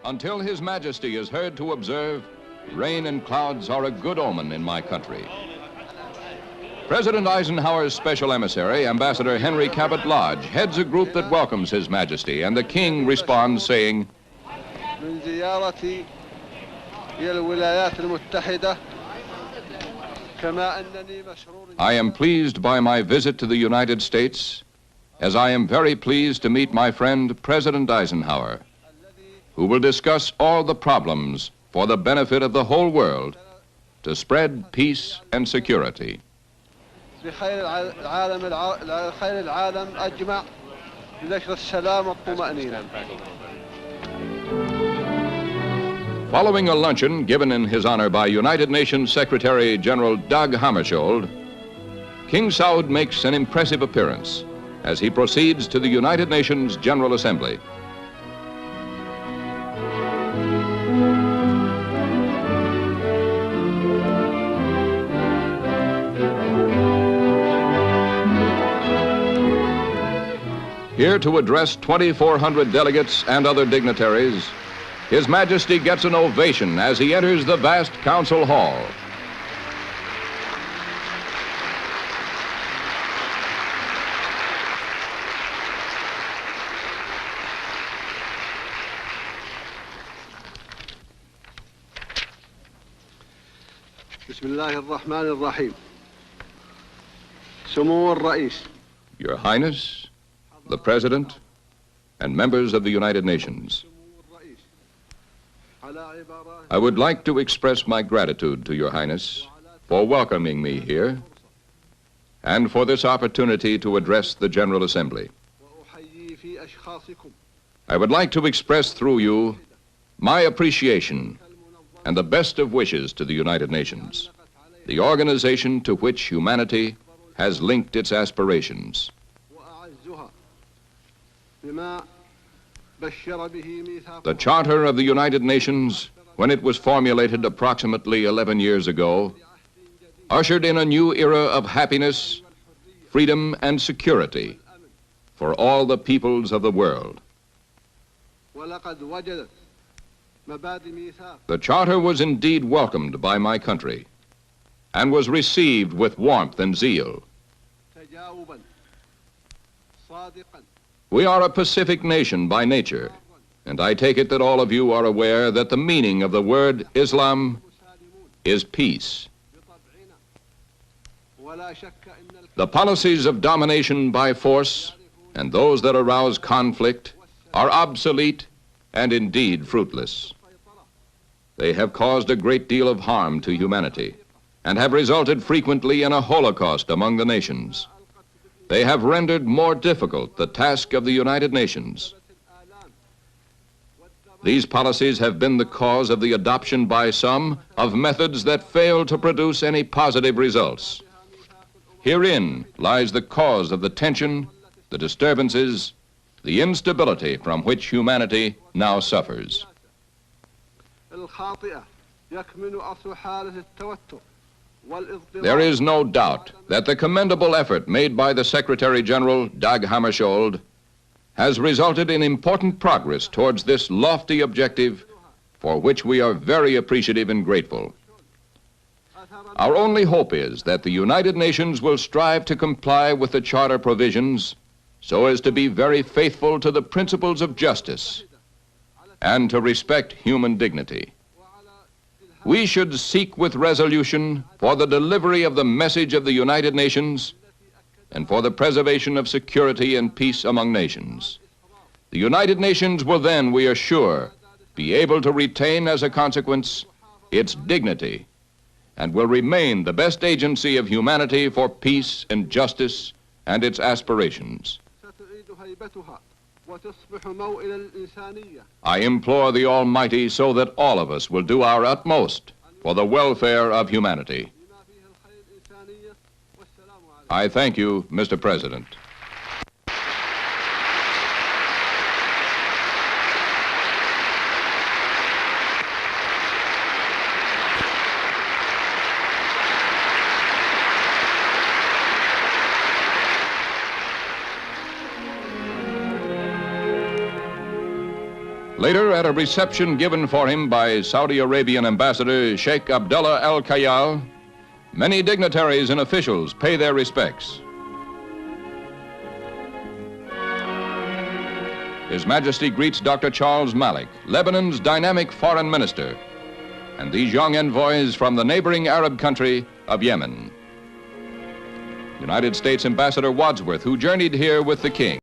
Until His Majesty is heard to observe, rain and clouds are a good omen in my country. President Eisenhower's special emissary, Ambassador Henry Cabot Lodge, heads a group that welcomes His Majesty, and the King responds saying, من زيارتي إلى الولايات المتحدة كما أنني مسرور. I am pleased by my visit to the United States, as I am very pleased to meet my friend President Eisenhower, who will discuss all the problems for the benefit of the whole world to spread peace and security. لخير العالم أجمع لنشر السلام والطمأنينة. Following a luncheon given in his honor by United Nations Secretary General Dag Hammarskjöld, King Saud makes an impressive appearance as he proceeds to the United Nations General Assembly. Here to address 2,400 delegates and other dignitaries, His Majesty gets an ovation as he enters the vast council hall. بسم الله الرحمن الرحيم. سمو الرئيس. Your Highness, the President, and members of the United Nations, I would like to express my gratitude to Your Highness for welcoming me here and for this opportunity to address the General Assembly. I would like to express through you my appreciation and the best of wishes to the United Nations, the organization to which humanity has linked its aspirations. The Charter of the United Nations, when it was formulated approximately 11 years ago, ushered in a new era of happiness, freedom, and security for all the peoples of the world. The Charter was indeed welcomed by my country and was received with warmth and zeal. We are a Pacific nation by nature, and I take it that all of you are aware that the meaning of the word Islam is peace. The policies of domination by force and those that arouse conflict are obsolete and indeed fruitless. They have caused a great deal of harm to humanity and have resulted frequently in a holocaust among the nations. They have rendered more difficult the task of the United Nations. These policies have been the cause of the adoption by some of methods that fail to produce any positive results. Herein lies the cause of the tension, the disturbances, the instability from which humanity now suffers. There is no doubt that the commendable effort made by the Secretary General, Dag Hammarskjöld, has resulted in important progress towards this lofty objective for which we are very appreciative and grateful. Our only hope is that the United Nations will strive to comply with the Charter provisions so as to be very faithful to the principles of justice and to respect human dignity. We should seek with resolution for the delivery of the message of the United Nations and for the preservation of security and peace among nations. The United Nations will then, we are sure, be able to retain as a consequence its dignity and will remain the best agency of humanity for peace and justice and its aspirations. I implore the Almighty so that all of us will do our utmost for the welfare of humanity. I thank you, Mr. President. Later, at a reception given for him by Saudi Arabian Ambassador Sheikh Abdullah Al Kayal, many dignitaries and officials pay their respects. His Majesty greets Dr. Charles Malik, Lebanon's dynamic foreign minister, and these young envoys from the neighboring Arab country of Yemen. United States Ambassador Wadsworth, who journeyed here with the King.